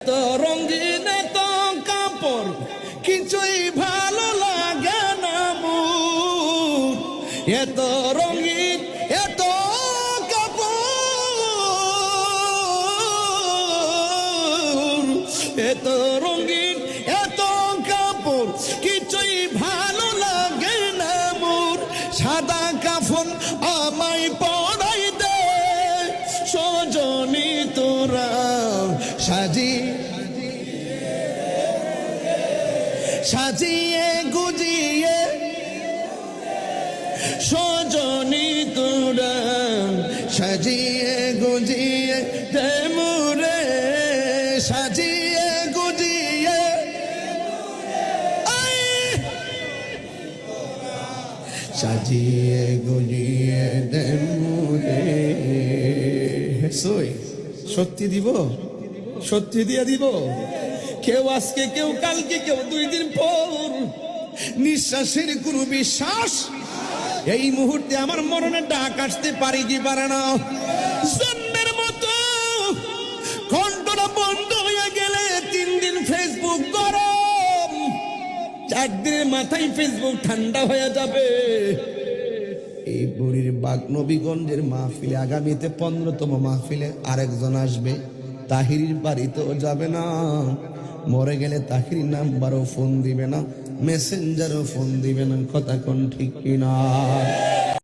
তো রঙিন তো কাপড় কিছুই ভালো লাগে না মোর, এত রঙিন এত কাপড়, এত রঙিন এত কাপড় কিছুই ভালো লাগে না মোর। সাদা কাফন আমায় পড়াই দে সজনী তোরা সাজিয়ে গুজিয়ে সজনী তোরা সাজিয়ে গুজিয়ে দে মোরে, সাজিয়ে গুজিয়ে সাজিয়ে গুজিয়ে দে মোরে। সত্যি দিব, সত্যি দিয়ে দিব। কেউ আজকে, কেউ কালকে, কেউ 2 দিন পর। নিঃশ্বাসের কোনো বিশ্বাস এই মুহূর্তে আমার মরণের ডাক আসতে পারি কি পারে না। জন্মের মতো ঘন্টাটা বন্ধ হয়ে গেলে 3 দিন ফেসবুক গরম, 4 দিনের মাথায় ফেসবুক ঠান্ডা হয়ে যাবে। এই বুড়ির বাগ নবীগঞ্জের মাহফিলে আগামীতে 15তম মাহফিলে আরেকজন আসবে। তাহিরির বাড়িতেও যাবে না, মরে গেলে তাহিরির নাম্বারও ফোন দিবে না, মেসেঞ্জারও ফোন দিবে না। কথা কোন ঠিক কিনা?